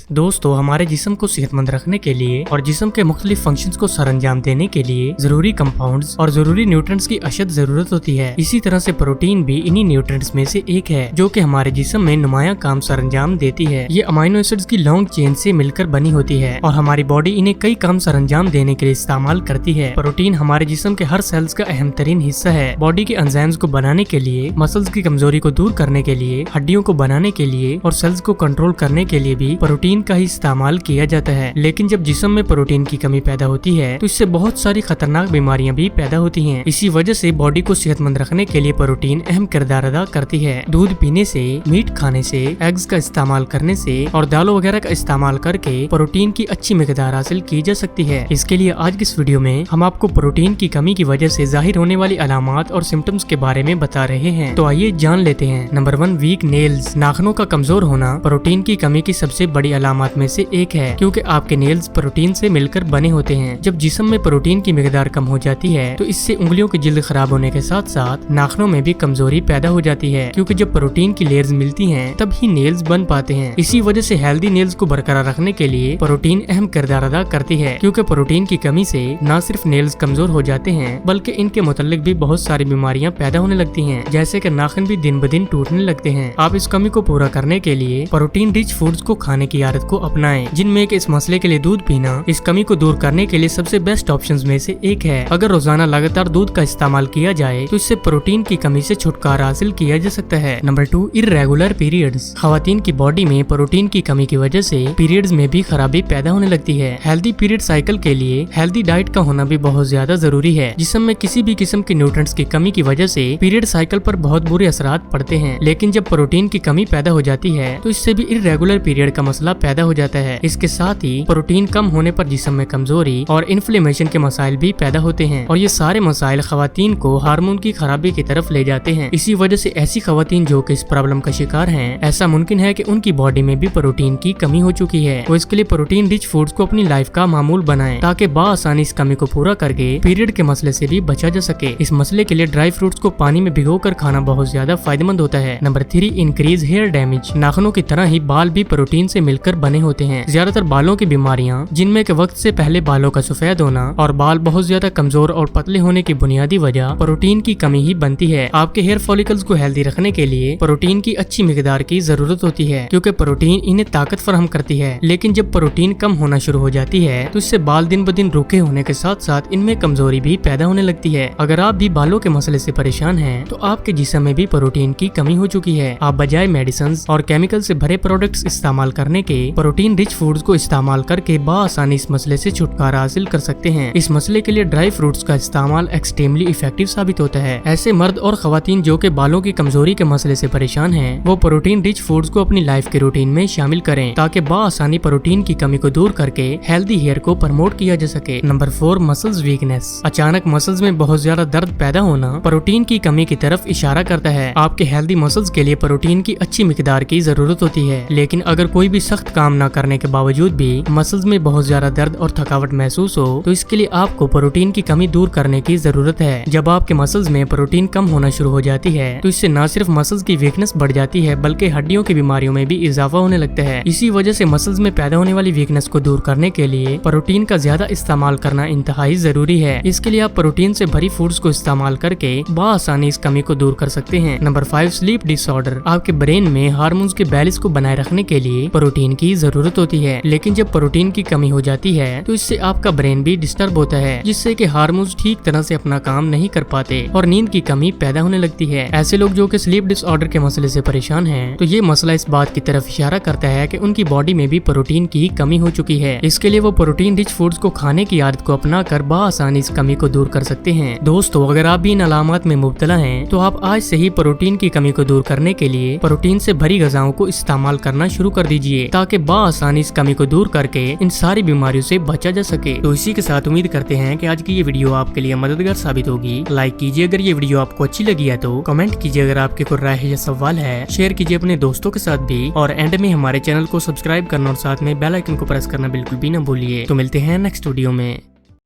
दोस्तों, हमारे जिस्म को सेहतमंद रखने के लिए और जिस्म के मुख्तलिफ फंक्शंस को सरअंजाम देने के लिए जरूरी कंपाउंड्स और जरूरी न्यूट्रिएंट्स की अशद जरूरत होती है। इसी तरह से प्रोटीन भी इन्हीं न्यूट्रिएंट्स में से एक है जो कि हमारे जिस्म में नुमायां काम सरअंजाम देती है। ये अमीनो एसिड्स की लॉन्ग चेन से मिलकर बनी होती है और हमारी बॉडी इन्हें कई काम सरअंजाम देने के लिए इस्तेमाल करती है। प्रोटीन हमारे जिस्म के हर सेल्स का अहम तरीन हिस्सा है। बॉडी के एंजाइम्स को बनाने के लिए, मसल्स की कमजोरी को दूर करने के लिए, हड्डियों को बनाने के लिए और सेल्स को कंट्रोल करने के लिए भी प्रोटीन का ही इस्तेमाल किया जाता है। लेकिन जब जिस्म में प्रोटीन की कमी पैदा होती है तो इससे बहुत सारी खतरनाक बीमारियां भी पैदा होती हैं। इसी वजह से बॉडी को सेहतमंद रखने के लिए प्रोटीन अहम किरदार अदा करती है। दूध पीने से, मीट खाने से, एग्स का इस्तेमाल करने से और दालों वगैरह का इस्तेमाल करके प्रोटीन की अच्छी मिकदार हासिल की जा सकती है। इसके लिए आज की इस वीडियो में हम आपको प्रोटीन की कमी की वजह से जाहिर होने वाली अलामात और सिम्टम्स के बारे में बता रहे हैं। तो आइए जान लेते हैं। Number 1, weak nails. नाखूनों का कमजोर होना प्रोटीन की कमी की सबसे बड़ी अलामत में से एक है, क्योंकि आपके नेल्स प्रोटीन से मिलकर बने होते हैं। जब जिस्म में प्रोटीन की मिकदार कम हो जाती है तो इससे उंगलियों की जिल्द खराब होने के साथ साथ नाखूनों में भी कमजोरी पैदा हो जाती है, क्योंकि जब प्रोटीन की लेयर्स मिलती हैं तब ही नेल्स बन पाते हैं। इसी वजह से हेल्दी नेल्स को बरकरार रखने के लिए प्रोटीन अहम किरदार अदा करती है, क्योंकि प्रोटीन की कमी से न सिर्फ नेल्स कमजोर हो जाते हैं बल्कि इनके मुतल्लिक भी बहुत सारी बीमारियां पैदा होने लगती हैं, जैसे कि नाखून भी दिन ब दिन टूटने लगते हैं। आप इस कमी को पूरा करने के लिए प्रोटीन रिच फूड्स को खाने की आदत को अपनाएं, जिनमें इस मसले के लिए दूध पीना इस कमी को दूर करने के लिए सबसे बेस्ट ऑप्शंस में से एक है। अगर रोजाना लगातार दूध का इस्तेमाल किया जाए तो इससे प्रोटीन की कमी से छुटकारा हासिल किया जा सकता है। Number 2, irregular periods. खवातीन की बॉडी में प्रोटीन की कमी की वजह से पीरियड्स में भी खराबी पैदा होने लगती है। हेल्दी पीरियड साइकिल के लिए हेल्दी डाइट का होना भी बहुत ज्यादा जरूरी है। जिस्म में किसी भी किस्म के न्यूट्रिएंट्स की कमी की वजह से पीरियड साइकिल पर बहुत बुरे असरात पड़ते हैं। लेकिन जब प्रोटीन की कमी पैदा हो जाती है तो इससे भी इर्रेगुलर पीरियड का मसला पैदा हो जाता है। इसके साथ ही प्रोटीन कम होने पर जिस्म में कमजोरी और इन्फ्लेमेशन के मसाइल भी पैदा होते हैं और ये सारे मसाइल खवातीन को हार्मोन की खराबी की तरफ ले जाते हैं। इसी वजह से ऐसी खवातीन जो कि इस प्रॉब्लम का शिकार हैं, ऐसा मुमकिन है कि उनकी बॉडी में भी प्रोटीन की कमी हो चुकी है। वो इसके लिए प्रोटीन रिच फूड्स को अपनी लाइफ का मामूल बनाएं ताकि बाआसानी इस कमी को पूरा करके पीरियड के मसले से भी बचा जा सके। इस मसले के लिए ड्राई फ्रूट्स को पानी में भिगोकर खाना बहुत ज्यादा फायदेमंद होता है। Number 3, increase hair damage. नाखूनों की तरह ही बाल भी प्रोटीन से मिलकर बने होते हैं। ज्यादातर बालों की बीमारियां, जिनमें के वक्त से पहले बालों का सफेद होना और बाल बहुत ज्यादा कमजोर और पतले होने की बुनियादी वजह प्रोटीन की कमी ही बनती है। आपके हेयर फॉलिकल्स को हेल्दी रखने के लिए प्रोटीन की अच्छी मिकदार की जरूरत होती है, क्योंकि प्रोटीन इन्हें ताकत फराहम करती है। लेकिन जब प्रोटीन कम होना शुरू हो जाती है तो इससे बाल दिन ब दिन रूखे होने के साथ साथ इनमें कमजोरी भी पैदा होने लगती है। अगर आप भी बालों के मसले से परेशान हैं तो आपके जिस्म में भी प्रोटीन की कमी हो चुकी है। आप बजाय मेडिसिन और केमिकल से भरे प्रोडक्ट्स इस्तेमाल करने के प्रोटीन रिच फूड्स को इस्तेमाल करके बाआसानी इस मसले से छुटकारा हासिल कर सकते हैं। इस मसले के लिए ड्राई फ्रूट्स का इस्तेमाल एक्सट्रीमली इफेक्टिव साबित होता है। ऐसे मर्द और खवातीन जो कि बालों की कमजोरी के मसले से परेशान हैं, वो प्रोटीन रिच फूड्स को अपनी लाइफ के रूटीन में शामिल करें ताकि बाआसानी प्रोटीन की कमी को दूर करके हेल्दी हेयर को प्रमोट किया जा सके। Number 4, muscles weakness. अचानक मसल्स में बहुत ज्यादा दर्द पैदा होना प्रोटीन की कमी की तरफ इशारा करता है। आपके हेल्दी मसल्स के लिए प्रोटीन की अच्छी मिकदार की जरूरत होती है, लेकिन अगर कोई भी सख्त काम न करने के बावजूद भी मसल्स में बहुत ज्यादा दर्द और थकावट महसूस हो तो इसके लिए आपको प्रोटीन की कमी दूर करने की जरूरत है। जब आपके मसल्स में प्रोटीन कम होना शुरू हो जाती है तो इससे न सिर्फ मसल्स की वीकनेस बढ़ जाती है बल्कि हड्डियों की बीमारियों में भी इजाफा होने लगता है। इसी वजह से मसल्स में पैदा होने वाली वीकनेस को दूर करने के लिए प्रोटीन का ज्यादा इस्तेमाल करना इंतहाई जरूरी है। इसके लिए आप प्रोटीन से भरी फूड्स को इस्तेमाल करके बाआसानी इस कमी को दूर कर सकते हैं। Number 5, sleep disorder. आपके ब्रेन में हार्मोन्स के बैलेंस को बनाए रखने के लिए प्रोटीन की जरूरत होती है, लेकिन जब प्रोटीन की कमी हो जाती है तो इससे आपका ब्रेन भी डिस्टर्ब होता है, जिससे कि हार्मोन्स ठीक तरह से अपना काम नहीं कर पाते और नींद की कमी पैदा होने लगती है। ऐसे लोग जो कि स्लीप डिसऑर्डर के मसले से परेशान हैं, तो ये मसला इस बात की तरफ इशारा करता है कि उनकी बॉडी में भी प्रोटीन की कमी हो चुकी है। इसके लिए वो प्रोटीन रिच फूड्स को खाने की आदत को अपना कर बाआसानी इस कमी को दूर कर सकते हैं। दोस्तों, अगर आप भी इन अलामत में मुब्तला हैं तो आप आज से ही प्रोटीन की कमी को दूर करने के लिए प्रोटीन से भरी ग़िज़ाओं को इस्तेमाल करना शुरू कर दीजिए ताकि बाआसानी इस कमी को दूर करके इन सारी बीमारियों से बचा जा सके। तो इसी के साथ उम्मीद करते हैं कि आज की ये वीडियो आपके लिए मददगार साबित होगी। लाइक कीजिए अगर ये वीडियो आपको अच्छी लगी है तो, कमेंट कीजिए अगर आपके कोई राय है या सवाल है, शेयर कीजिए अपने दोस्तों के साथ भी और एंड में हमारे चैनल को सब्सक्राइब करना और साथ में बेल आइकन को प्रेस करना बिल्कुल भी न भूलिए। तो मिलते हैं नेक्स्ट वीडियो में।